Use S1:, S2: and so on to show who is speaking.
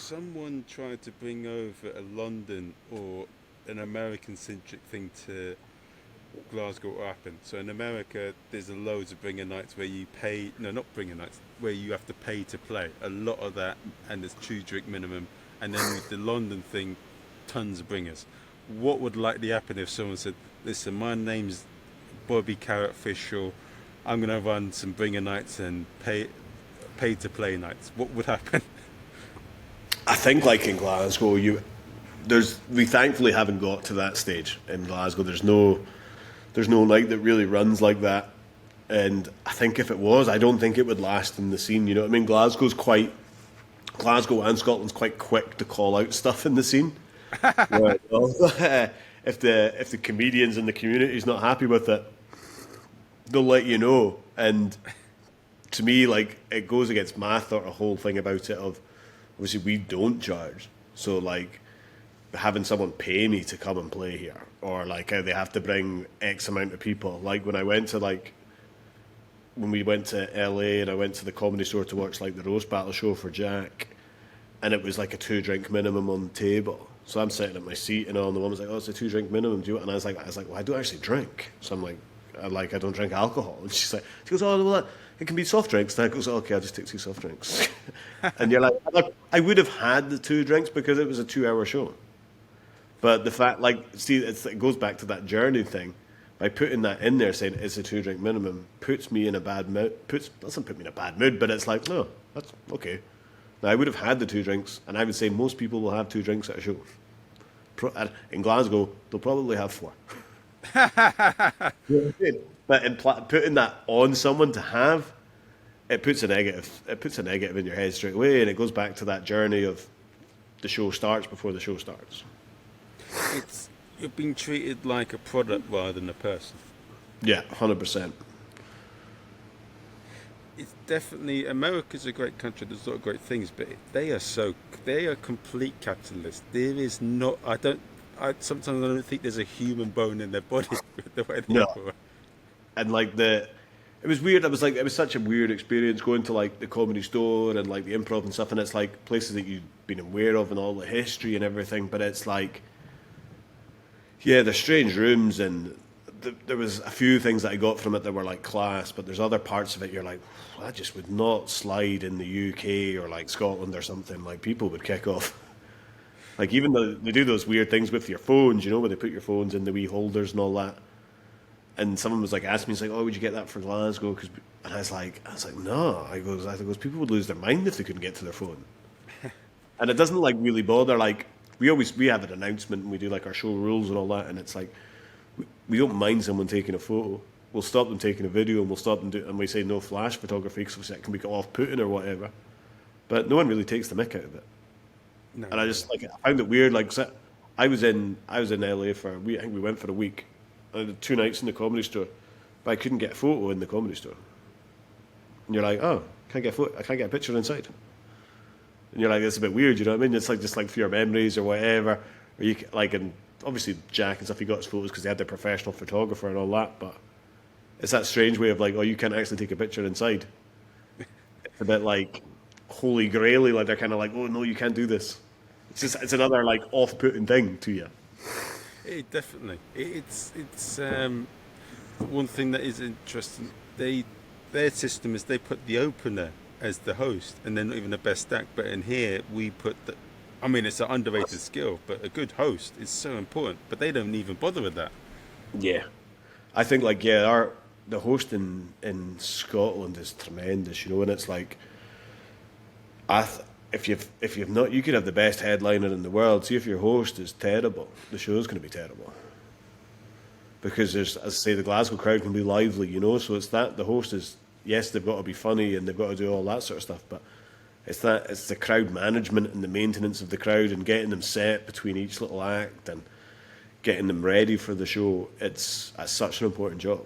S1: someone tried to bring over a London or an American centric thing to Glasgow, what happened? So in America, there's a loads of bringer nights where you pay, no, not bringer nights, where you have to pay to play. A lot of that, and there's 2 drink minimum. And then with the London thing, tons of bringers. What would likely happen if someone said, listen, my name's Bobby Carrot Fisher, I'm going to run some bringer nights and pay to play nights? What would happen?
S2: I think like in Glasgow, we thankfully haven't got to that stage in Glasgow. There's no night that really runs like that. And I think if it was, I don't think it would last in the scene. You know what I mean? Glasgow and Scotland's quite quick to call out stuff in the scene. Right. Well, if the comedians in the community's not happy with it, they'll let you know. And to me, like, it goes against my whole thing about it of, obviously we don't charge. So like having someone pay me to come and play here, or like how they have to bring X amount of people. Like when we went to LA and I went to the Comedy Store to watch like the roast battle show for Jack, and it was like a 2-drink minimum on the table. So I'm sitting at my seat and all, and the woman's like, "Oh, it's a 2-drink minimum." Do you? And I was like, "Well, I don't actually drink." So I'm like, I don't drink alcohol. And she goes, "Oh, well, it can be soft drinks." And I goes, oh, "Okay, I'll just take 2 soft drinks." And you're like, I would have had the 2 drinks because it was a 2-hour show. But the fact, like, see, it goes back to that journey thing. By putting that in there, saying it's a 2-drink minimum, puts me in a bad mood. Doesn't put me in a bad mood, but it's like, no, that's okay. Now, I would have had the 2 drinks, and I would say most people will have 2 drinks at a show. In Glasgow, they'll probably have 4. But putting that on someone to have, it puts a negative in your head straight away, and it goes back to that journey of the show starts before the show starts.
S1: You're being treated like a product rather than a person.
S2: Yeah, 100%.
S1: It's definitely, America's a great country. There's a lot of great things, but they are complete capitalists. There is not. Sometimes I don't think there's a human bone in their body with the way they
S2: No,
S1: operate.
S2: and like it was weird. It was such a weird experience going to like the Comedy Store and like the Improv and stuff, and it's like places that you've been aware of and all the history and everything, but it's like, yeah, they're strange rooms, and there was a few things that I got from it that were like class, but there's other parts of it you're like, that just would not slide in the UK or like Scotland or something. Like people would kick off. Like even though they do those weird things with your phones, you know, where they put your phones in the wee holders and all that. And someone was like asking me, he's like, "Oh, would you get that for Glasgow?" And I was like, "No." I goes, people would lose their mind if they couldn't get to their phone. And it doesn't like really bother. Like we have an announcement and we do like our show rules and all that, and it's like we don't mind someone taking a photo. We'll stop them taking a video, and we'll stop them and we say no flash photography because it can be off-putting or whatever. But no one really takes the mick out of it.
S1: No,
S2: And I just like I found it weird. Like so I was in LA I think we went for a week. I did 2 nights in the Comedy Store, but I couldn't get a photo in the Comedy Store. And you're like, oh, can't get a photo. I can't get a picture inside. And you're like, it's a bit weird, you know what I mean? It's like just like for your memories or whatever. Or and obviously Jack and stuff, he got his photos because they had their professional photographer and all that. But it's that strange way of like, oh, you can't actually take a picture inside. It's a bit like holy grail-y, like they're kind of like, oh no, you can't do this. It's another like off-putting thing to you.
S1: Definitely. It's one thing that is interesting. Their system is they put the opener as the host, and they're not even the best act. But in here, we put the. I mean, it's an underrated skill, but a good host is so important. But they don't even bother with that.
S2: Yeah, I think like the host in Scotland is tremendous, you know, and it's like if you've not, you could have the best headliner in the world. See, if your host is terrible, the show's going to be terrible. Because there's, as I say, the Glasgow crowd can be lively, you know. So it's that the host is, yes, they've got to be funny and they've got to do all that sort of stuff, but it's the crowd management and the maintenance of the crowd and getting them set between each little act and getting them ready for the show. It's such an important job.